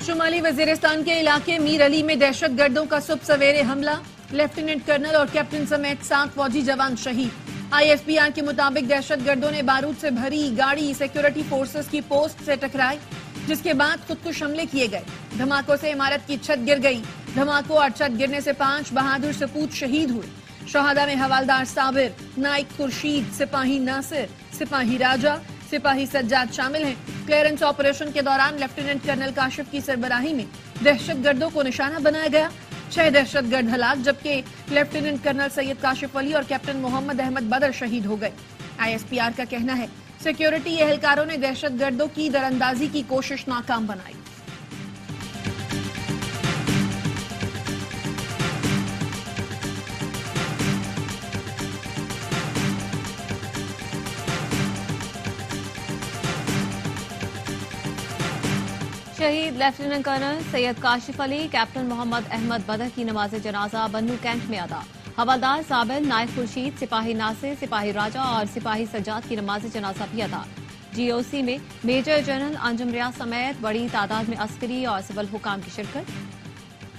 शुमाली वजीरिस्तान के इलाके मीर अली में दहशत गर्दों का सुबह सवेरे हमला, लेफ्टिनेंट कर्नल और कैप्टन समेत 7 फौजी जवान शहीद। IFPR के मुताबिक दहशत गर्दों ने बारूद से भरी गाड़ी सिक्योरिटी फोर्सेस की पोस्ट से टकराई, जिसके बाद खुदकुश हमले किए गए। धमाकों से इमारत की छत गिर गई। धमाकों और छत गिरने से 5 बहादुर सपूत शहीद हुए। शहादा में हवालदार साबिर, नाइक खुर्शीद, सिपाही नासिर, सिपाही राजा, सिपाही सज्जाद शामिल हैं। क्लियरेंस ऑपरेशन के दौरान लेफ्टिनेंट कर्नल काशिफ की सरबराही में दहशतगर्दों को निशाना बनाया गया। 6 दहशतगर्द हलाक, जबकि लेफ्टिनेंट कर्नल सैयद काशिफ अली और कैप्टन मोहम्मद अहमद बदर शहीद हो गए। ISPR का कहना है सिक्योरिटी एहलकारों ने दहशतगर्दों की दरअंदाजी की कोशिश नाकाम बनाई। शहीद lieutenant colonel Syed Kashif Ali, captain Mohammad Ahmed Badar की नमाज जनाजा बन्नू कैंट में अदा। हवालदार साबिर, नायक खुर्शीद, सिपाही नासिर, सिपाही राजा और सिपाही सज्जाद की नमाज जनाजा भी अदा। GOC में मेजर जनरल अंजुम रियाज समेत बड़ी तादाद में अस्करी और सिविल हुकाम की शिरकत।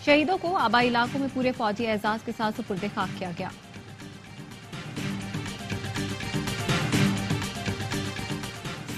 शहीदों को आबाई इलाकों में पूरे फौजी एजाज के साथ सुपुर्द खाक किया गया।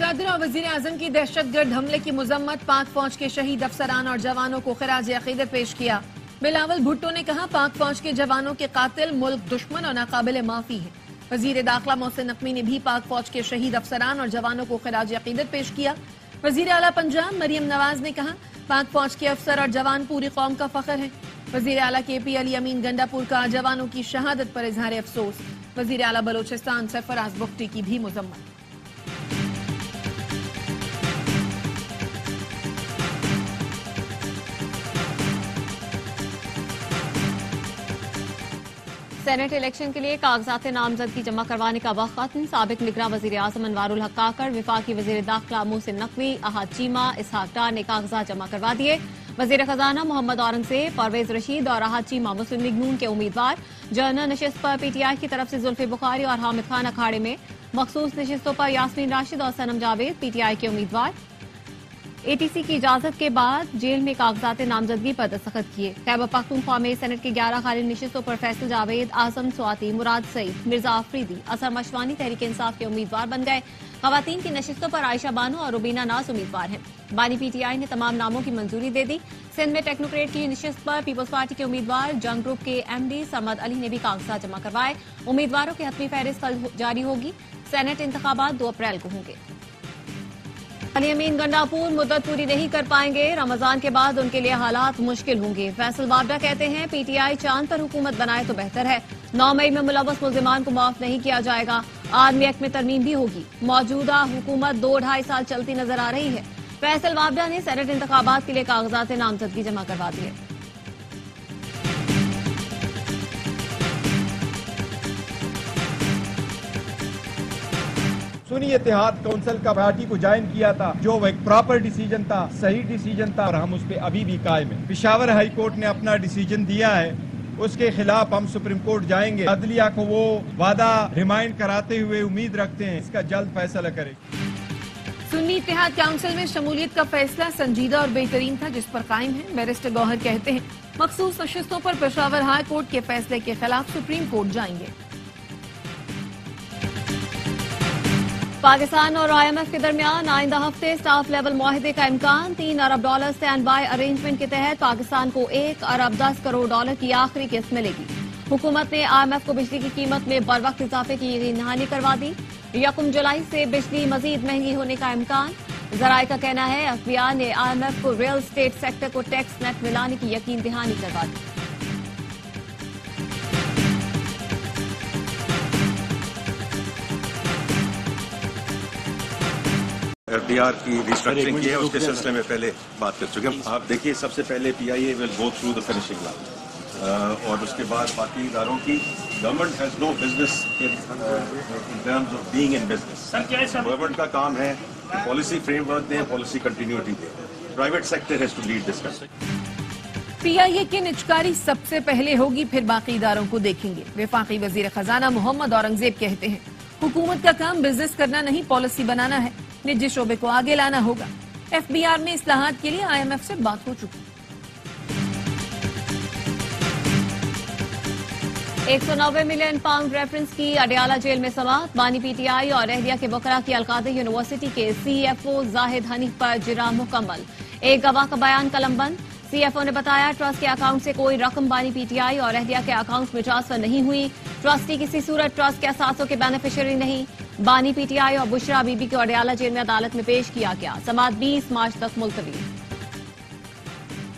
सदर और वजीर आजम की दहशतगर्द हमले की मुजम्मत, पाक फौज के शहीद अफसरान और जवानों को खिराज अकीदत पेश किया। बिलावल भुट्टो ने कहा पाक फौज के जवानों के कातिल मुल्क दुश्मन और नाकाबिल माफी है। वजीर दाखिला मोहसिन नकवी ने भी पाक फौज के शहीद अफसरान और जवानों को खिराज अकीदत पेश किया। वजीर आला पंजाब मरियम नवाज ने कहा पाक फौज के अफसर और जवान पूरी कौम का फख्र है। वजीर आला KP अली अमीन गंडापुर का जवानों की शहादत पर इजहार अफसोस। वजीर आला बलोचिस्तान सरफराज बुख्ती की भी मुजम्मत। सेनेट इलेक्शन के लिए कागजात नामजदगी जमा करवाने का वक्त खत्म। साबिक निगरां वजीर आजम अनवारुल हक काकड़, विफाकी वजीर दाखिला मोहसिन नकवी, अहद चीमा, इसहाक डार ने कागजात जमा करवा दिए। वजीर खजाना मोहम्मद औरंगजेब, परवेज रशीद और अहद चीमा मुस्लिम लीग नून के उम्मीदवार। जनरल नशिस्त पर PTI की तरफ से जुल्फे बुखारी और हामिद खान अखाड़े में। मखसूस नशिस्तों पर यास्मीन राशिद और सनम जावेद PTI के उम्मीदवार। ATC की इजाजत के बाद जेल में कागजात नामजदगी पर दस्तखत किए। खैबर पख्तूनख्वा में सेनेट की 11 खाली नशिस्तों पर फैसल जावेद, आजम स्वाति, मुराद सईद, मिर्जा आफरीदी, असर मशवानी तहरीक इंसाफ के उम्मीदवार बन गए। खवातीन की नशिस्तों पर आयशा बानो और रुबीना नाज उम्मीदवार हैं। बानी PTI ने तमाम नामों की मंजूरी दे दी। सिंध में टेक्नोक्रेट की नशिस्त पर पीपल्स पार्टी के उम्मीदवार जंग ग्रुप के MD सरमद अली ने भी कागजात जमा करवाए। उम्मीदवारों की हतमी फहरिस्त कल जारी होगी। सेनेट इंतखाबात 2 अप्रैल को होंगे। अली अमीन गंडापुर मुद्दत पूरी नहीं कर पाएंगे, रमजान के बाद उनके लिए हालात मुश्किल होंगे। फैसल वाबडा कहते हैं PTI चांद पर हुकूमत बनाए तो बेहतर है। 9 मई में मुलव्वस मुल्जिमान को माफ नहीं किया जाएगा। आर्मी एक्ट में तरमीम भी होगी। मौजूदा हुकूमत 2-2.5 साल चलती नजर आ रही है। फैसल वाबडा ने सेनेट इंतखाबात के लिए कागजात नामजदगी जमा करवा दिए। सुन्नी इत्तेहाद काउंसिल का पार्टी को ज्वाइन किया था, जो एक प्रॉपर डिसीजन था, सही डिसीजन था और हम उस पर अभी भी कायम है। पेशावर हाई कोर्ट ने अपना डिसीजन दिया है, उसके खिलाफ हम सुप्रीम कोर्ट जाएंगे। अदलिया को वो वादा रिमाइंड कराते हुए उम्मीद रखते हैं इसका जल्द फैसला करेगी। सुन्नी इत्तेहाद काउंसिल में शमूलियत का फैसला संजीदा और बेहतरीन था, जिस पर कायम है। बैरिस्टर गौहर कहते हैं मखसूस नशिस्तों पर पेशावर हाई कोर्ट के फैसले के खिलाफ सुप्रीम कोर्ट जाएंगे। पाकिस्तान और IMF के दरमियान आइंदा हफ्ते स्टाफ लेवल मुआहदे का इम्कान। $3 अरब स्टैंड बाय अरेंजमेंट के तहत पाकिस्तान को $1 अरब 10 करोड़ की आखिरी किस्त मिलेगी। हुकूमत ने IMF को बिजली की कीमत में बर वक्त इजाफे की यकीन दहानी करवा दी। 1 जुलाई से बिजली मजीद महंगी होने का इम्कान। जराये का कहना है FBI ने IMF को रियल स्टेट सेक्टर को टैक्स नेट मिलाने की यकीन दहानी करवा दी। FDR की रिस्ट्रक्चरिंग की है, उसके सिलसिले में पहले बात कर चुके हैं। आप देखिए सबसे पहले PIA will go through the finishing line और उसके बाद बाकी इदारों की। Government has no business in terms of being in business. Government का काम है पॉलिसी फ्रेमवर्क दें, पॉलिसी कंटिन्यूटी दें। Private sector has to lead this country. PIA की निचकारी सबसे पहले होगी, फिर बाकी इदारों को देखेंगे। वफाकी वजीर खजाना मोहम्मद औरंगजेब कहते हैं हुकूमत का काम बिजनेस करना नहीं, पॉलिसी बनाना है। निजी शोबे को आगे लाना होगा। FBR में इस्लाहात के लिए IMF से बात हो चुकी। 190 मिलियन पाउंड रेफरेंस की अडयाला जेल में समाअत। बानी PTI और अहलिया के बकरा की अलकादे यूनिवर्सिटी के CFO जाहिद हनीफ पर जिरा मुकम्मल। एक गवाह का बयान कलमबंद। CFO ने बताया ट्रस्ट के अकाउंट से कोई रकम बानी PTI और अहलिया के अकाउंट में ट्रांसफर नहीं हुई। ट्रस्टी किसी सूरत ट्रस्ट के असासों के बेनिफिशियरी नहीं। बानी PTI और बुशरा बीबी को अडयाला जेल में अदालत में पेश किया गया। समाअत 20 मार्च तक मुलतवी।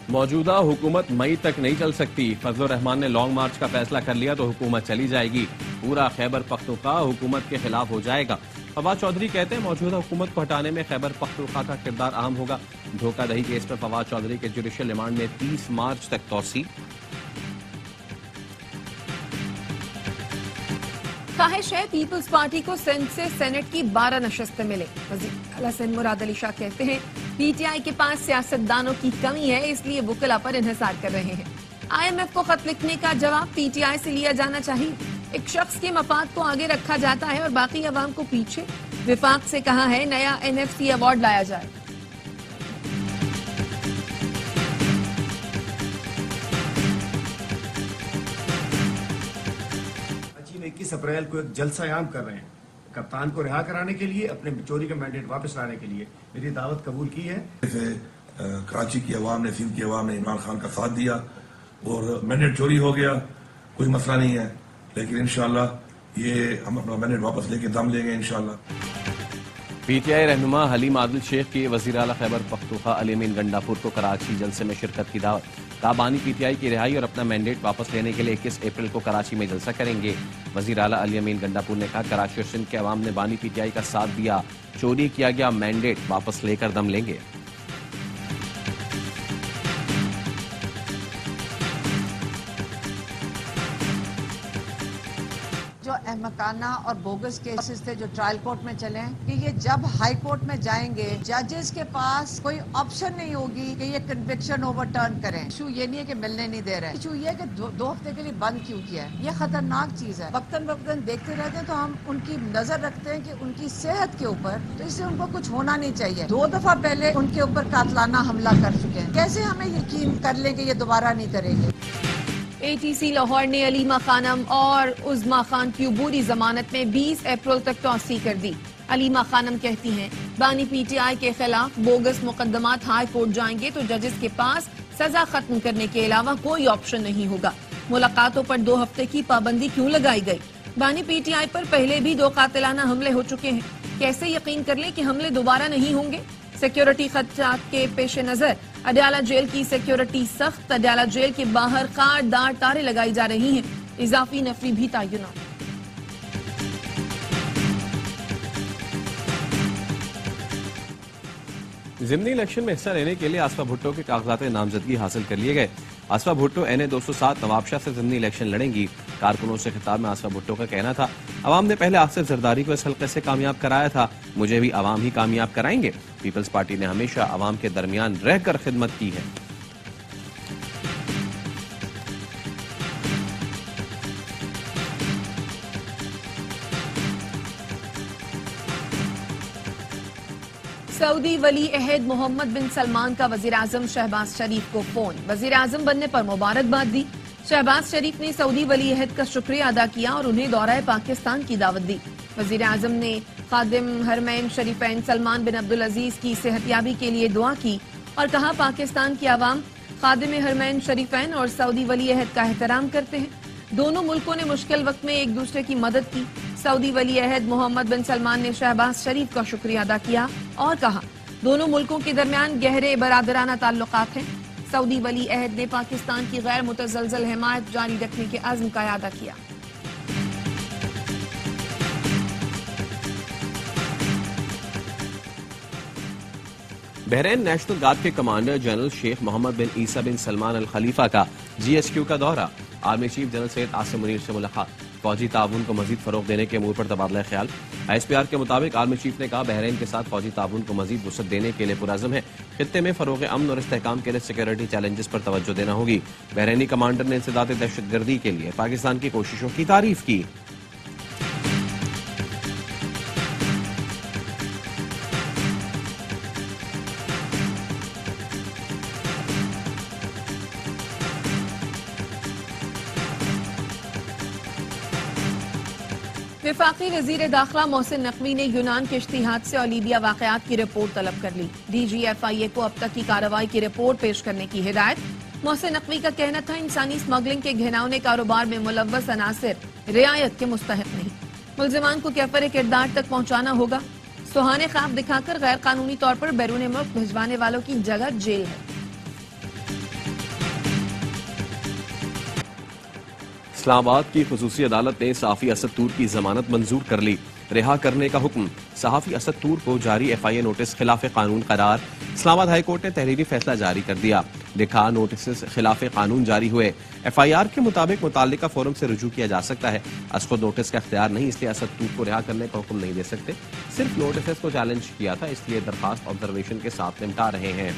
मौजूदा हुकूमत मई तक नहीं चल सकती। फजलुर रहमान ने लॉन्ग मार्च का फैसला कर लिया तो हुकूमत चली जाएगी। पूरा खैबर पख्तूनख्वा हुकूमत के खिलाफ हो जाएगा। फवाद चौधरी कहते हैं मौजूदा हुकूमत को हटाने में खैबर पख्तूनख्वा का किरदार अहम होगा। धोखाधड़ी केस पर फवाद चौधरी के जुडिशियल रिमांड में 30 मार्च तक तौसी। ख्वाहिश है पीपल्स पार्टी को सिंध से सेनेट की 12 नशस्तें मिले। वज़ीर आला सिंध मुराद अली शाह कहते हैं PTI के पास सियासतदानों की कमी है, इसलिए वुकला पर इन्हिसार कर रहे हैं। IMF को खत लिखने का जवाब PTI से लिया जाना चाहिए। एक शख्स के मफाद को आगे रखा जाता है और बाकी अवाम को पीछे। विफाक से कहा है नया NFC अवार्ड लाया जाए। चीन 21 अप्रैल को एक जलसा-ए-आम कर रहे हैं कप्तान को रिहा कराने के लिए, अपने चोरी का मैंडेट वापस लाने के लिए। मेरी दावत कबूल की है। कराची की अवाम ने, सिंध की अवाम ने इमरान खान का साथ दिया और मैंडेट चोरी हो गया, कोई मसला नहीं है, लेकिन इंशाल्लाह ये हम अपना मैंडेट वापस लेके दम लेंगे इंशाल्लाह। PTI रहनुमा हलीम आदिल शेख की वज़ीर आला खैबर पख्तूनख्वा अली अमीन गंडापुर को कराची जलसे में शिरकत की दावत। बानी PTI की रिहाई और अपना मैंडेट वापस लेने के लिए 21 अप्रैल को कराची में जलसा करेंगे। वज़ीर आला अली अमीन गंडापुर ने कहा कराची और सिंध के अवाम ने बानी PTI का साथ दिया, चोरी किया गया मैंडेट वापस लेकर दम लेंगे। जो अहमकाना और बोगस केसेस थे जो ट्रायल कोर्ट में चले कि ये जब हाई कोर्ट में जाएंगे जजेस के पास कोई ऑप्शन नहीं होगी कि ये कन्विक्शन ओवरटर्न करें। इशू ये नहीं है कि मिलने नहीं दे रहे, इशू ये है कि दो हफ्ते के लिए बंद क्यों किया है। ये खतरनाक चीज है। वक्तन वक्तन देखते रहते हैं तो हम उनकी नजर रखते हैं कि उनकी सेहत के ऊपर, तो इससे उनको कुछ होना नहीं चाहिए। 2 दफा पहले उनके ऊपर कातलाना हमला कर चुके हैं, कैसे हमें यकीन कर लें कि ये दोबारा नहीं करेंगे। ATC लाहौर ने अलीमा खानम और उज़मा खान की अबूरी जमानत में 20 अप्रैल तक तौसी कर दी। अलीमा खानम कहती हैं बानी PTI के खिलाफ बोगस मुकदमात हाई कोर्ट जाएंगे तो जजेस के पास सजा खत्म करने के अलावा कोई ऑप्शन नहीं होगा। मुलाकातों पर 2 हफ्ते की पाबंदी क्यों लगाई गई? बानी PTI पर पहले भी 2 कातिलाना हमले हो चुके हैं, कैसे यकीन कर ले कि हमले दोबारा नहीं होंगे? सिक्योरिटी खदशात के पेश नजर अडयाला जेल की सिक्योरिटी सख्त। अडयाला जेल के बाहर कारदार तारे लगाई जा रही हैं। इजाफी नफरी भी तैनात। ज़िमनी इलेक्शन में हिस्सा लेने के लिए आसफा भुट्टो के कागजात नामजदगी हासिल कर लिए गए। आसफा भुट्टो NA 207 नवाबशाह से ज़िमनी इलेक्शन लड़ेंगी। कारकुनों से खिताब में आसफा भुट्टो का कहना था अवाम ने पहले आसिफ जरदारी को इस हल्के से कामयाब कराया था, मुझे भी अवाम ही कामयाब कराएंगे। पीपल्स पार्टी ने हमेशा अवाम के दरमियान रहकर खिदमत की है। सऊदी वली अहद मोहम्मद बिन सलमान का वजीर आजम शहबाज शरीफ को फोन। वजीर आजम बनने पर मुबारकबाद दी। शहबाज शरीफ ने सऊदी वली अहद का शुक्रिया अदा किया और उन्हें दौरा पाकिस्तान की दावत दी। वजीर आजम ने खादिम हरमैन शरीफैन सलमान बिन अब्दुल अजीज की सेहतियाबी के लिए दुआ की और कहा पाकिस्तान की आवाम खादिम हरमैन शरीफैन और सऊदी वली अहद का एहतराम करते हैं। दोनों मुल्कों ने मुश्किल वक्त में एक दूसरे की मदद की। सऊदी वली अहद मोहम्मद बिन सलमान ने शहबाज शरीफ का शुक्रिया अदा किया और कहा दोनों मुल्कों के दरमियान गहरे बरादराना ताल्लुकात हैं। सऊदी वली अहद ने पाकिस्तान की गैर मुतज़लज़ल हिमायत जारी रखने के अज़्म का इआदा किया। बहरीन नेशनल गार्ड के कमांडर जनरल शेख मोहम्मद बिन ईसा बिन सलमान अल खलीफा का GSQ का दौरा। Army chief general Syed Asim Munir से मुलाकात। फौजी ताउन को मजीद फरोग देने के अमूर पर तबादला ख्याल। ISPR के मुताबिक आर्मी चीफ ने कहा बहरीन के साथ फौजी ताउन को मजीद वसअत देने के लिए पुरअज़्म है। खित्ते में फरोग अमन और इस्तेहकाम के लिए सिक्योरिटी चैलेंजेस पर तवज्जो देना होगी। बहरीनी कमांडर ने इंसदाद दहशतगर्दी के लिए पाकिस्तान की कोशिशों की तारीफ की। विफाकी वजीर दाखिला मोहसिन नकवी ने यूनान किश्ती हादसे और लीबिया वाकयात की रिपोर्ट तलब कर ली। DGFIA को अब तक की कार्रवाई की रिपोर्ट पेश करने की हिदायत। मोहसिन नकवी का कहना था, इंसानी स्मगलिंग के घिनौने कारोबार में मुलव्वस अनासिर रियायत के मुस्तहिक नहीं। मुल्जिमान को कैफर किरदार तक पहुंचाना होगा। सुहाने ख्वाब दिखाकर गैर कानूनी तौर पर बैरून मुल्क भिजवाने वालों की जगह जेल है। इस्लामाबाद की खुसूसी अदालत ने सहाफी असद तूर की जमानत मंजूर कर ली। रिहा करने का हुक्म। सहाफी असद तूर को जारी FIA नोटिस खिलाफ कानून करार। इस्लामाबाद हाईकोर्ट ने तहरीरी फैसला जारी कर दिया। लिखा, नोटिस खिलाफ कानून जारी हुए। FIR के मुताबिक मुताल्लिका फोरम से रुजू किया जा सकता है। खुद नोटिस का इख्तियार नहीं, इसलिए असद तूर को रिहा करने का हुक्म नहीं दे सकते। सिर्फ नोटिस को चैलेंज किया था, इसलिए दरखास्त ऑब्जर्वेशन के साथ निपटा रहे हैं।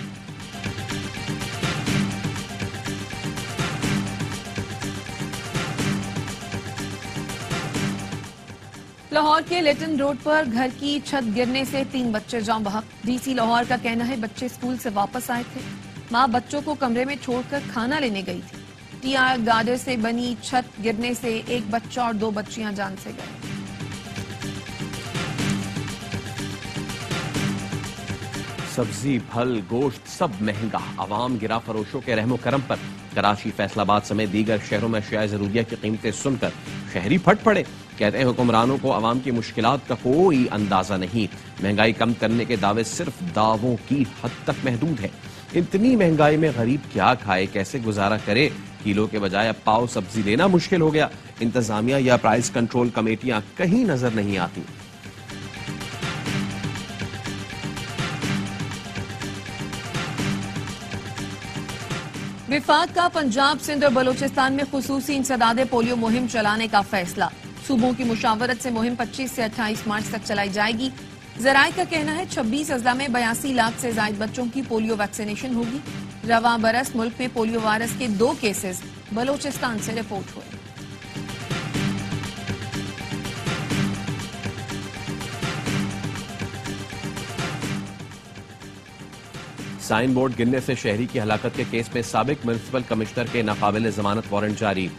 लाहौर के लिटन रोड पर घर की छत गिरने से 3 बच्चे जान बहक। DC लाहौर का कहना है, बच्चे स्कूल से वापस आए थे। मां बच्चों को कमरे में छोड़कर खाना लेने गई थी। TR गार्डर से बनी छत गिरने से 1 बच्चा और 2 बच्चियां जान से गए। सब्जी, फल, गोश्त सब महंगा। आवाम गिरा फरोशों के रहमो करम पर। कराची, फैसलाबाद समेत दीगर शहरों में अशिया जरूरिया की कीमतें सुनकर शहरी फट पड़े। कहते हैं, हुक्मरानों को आवाम की मुश्किलात का कोई अंदाजा नहीं। महंगाई कम करने के दावे सिर्फ दावों की हद तक महदूद है। इतनी महंगाई में गरीब क्या खाए, कैसे गुजारा करे? किलो के बजाय अब पाव सब्जी लेना मुश्किल हो गया। इंतजामिया या प्राइस कंट्रोल कमेटियां कहीं नजर नहीं आती। विफाक का पंजाब, सिंध और बलूचिस्तान में खुसूसी इंसदादे पोलियो मुहिम चलाने का फैसला। सूबों की मुशावरत से मुहिम 25 से 28 मार्च तक चलाई जाएगी। जराये का कहना है, 26 अजला में 82 लाख से ज्यादा बच्चों की पोलियो वैक्सीनेशन होगी। रवां बरस मुल्क में पोलियो वायरस के 2 केसेस बलूचिस्तान से रिपोर्ट हुए। साइन बोर्ड गिरने से शहरी की हलाकत के केस में साबिक म्युनिसिपल कमिश्नर के नाकाबिले जमानत वारंट जारी।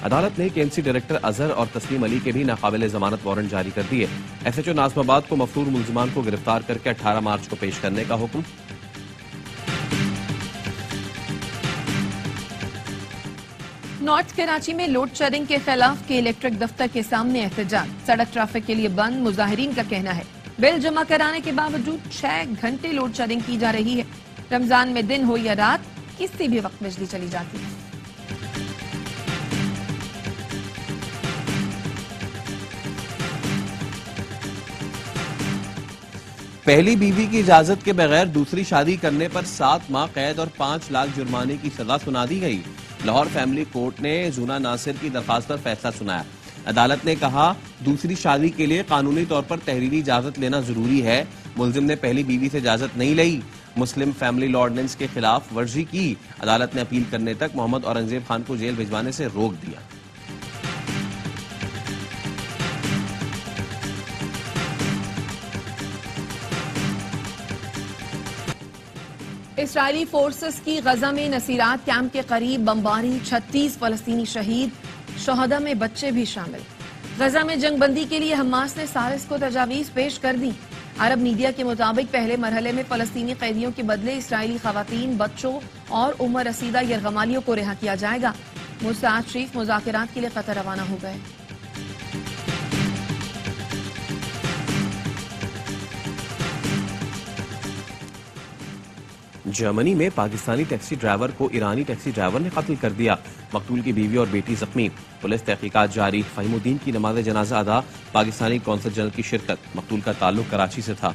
अदालत ने KMC डायरेक्टर अजहर और तस्लीम अली के भी नाकाबिले जमानत वारंट जारी कर दिए। SHO नाज़िमाबाद को मफरूर मुल्जिमान को गिरफ्तार करके 18 मार्च को पेश करने का हुक्म। नॉर्थ कराची में लोड शेडिंग के खिलाफ के इलेक्ट्रिक दफ्तर के सामने एहतजाज। सड़क ट्रैफिक के लिए बंद। मुजाहिरीन का कहना है, बिल जमा कराने के बावजूद 6 घंटे लोड शेडिंग की जा रही है। रमजान में दिन हो या रात, किसी भी वक्त बिजली चली जाती है। पहली बीवी की इजाजत के बगैर दूसरी शादी करने पर 7 माह कैद और 5 लाख जुर्माने की सजा सुना दी गई। लाहौर फैमिली कोर्ट ने जूना नासिर की दरखास्त पर फैसला सुनाया। अदालत ने कहा, दूसरी शादी के लिए कानूनी तौर पर तहरीरी इजाजत लेना जरूरी है। मुल्जिम ने पहली बीवी से इजाजत नहीं ली। मुस्लिम फैमिली लॉ ऑर्डिनेंस के खिलाफ वर्जी की। अदालत ने अपील करने तक मोहम्मद औरंगजेब खान को जेल भिजवाने से रोक दिया। इसराइली फोर्सेस की गजा में नसीरात कैंप के करीब बमबारी, 36 फलस्तीनी शहीद, शहदा में बच्चे भी शामिल। गजा में जंगबंदी के लिए हमास ने सारिस को तजावीज पेश कर दी। अरब मीडिया के मुताबिक पहले मरहले में फलस्तीनी कैदियों के बदले इसराइली खवातीन, बच्चों और उम्र रसीदा यरगमालियों को रिहा किया जाएगा। मुसाद शरीफ मुज़ाकरात के लिए कतर रवाना हो गए। जर्मनी में पाकिस्तानी टैक्सी ड्राइवर को ईरानी टैक्सी ड्राइवर ने कत्ल कर दिया। मकतूल की बीवी और बेटी जख्मी। पुलिस तहकीकात जारी। फहीमुद्दीन की नमाज जनाजा अदा। पाकिस्तानी कौंसल जनरल की शिरकत। मकतूल का ताल्लुक कराची से था।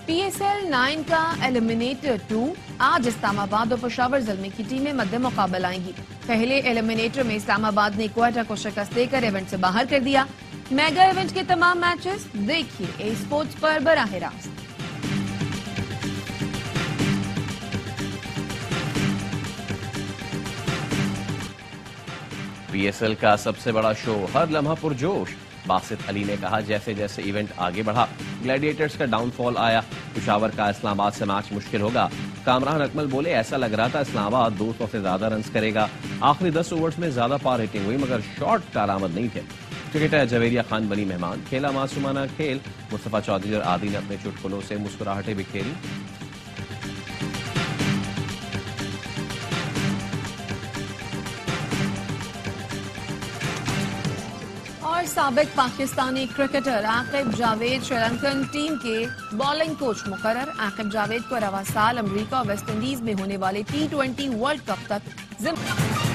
PSL 9 का एलिमिनेटर 2 आज इस्लामाबाद और पेशावर ज़ल्मी की टीमें मद्दे मुकाबल आएंगी। पहले एलिमिनेटर में इस्लामाबाद ने क्वार्टर को शिकस्त देकर इवेंट से बाहर कर दिया। मेगा इवेंट के तमाम मैचेस देखिए ए स्पोर्ट्स पर बराह रास्त। PSL का सबसे बड़ा शो, हर लम्हा पुरजोश। बासित अली ने कहा, जैसे जैसे इवेंट आगे बढ़ा ग्लैडिएटर्स का डाउनफॉल आया। पेशावर का इस्लामाबाद से मैच मुश्किल होगा। कामरान अकमल बोले, ऐसा लग रहा था इस्लामाबाद 200 से ज्यादा रन करेगा। आखिरी 10 ओवर्स में ज्यादा पार हिटिंग हुई मगर शॉट कारआमद नहीं थे। क्रिकेटर जवेरिया खान बनी मेहमान। खेला मासूमाना खेल। मुस्तफा चौधरी और आदि ने अपने चुटकुलों से मुस्कुराहटें बिखेरी। और साबिक पाकिस्तानी क्रिकेटर आकिब जावेद श्रीलंकन टीम के बॉलिंग कोच मुकर्रर। आकिब जावेद को रवा साल अमेरिका और वेस्ट इंडीज में होने वाले T20 वर्ल्ड कप तक जिम्मेदारी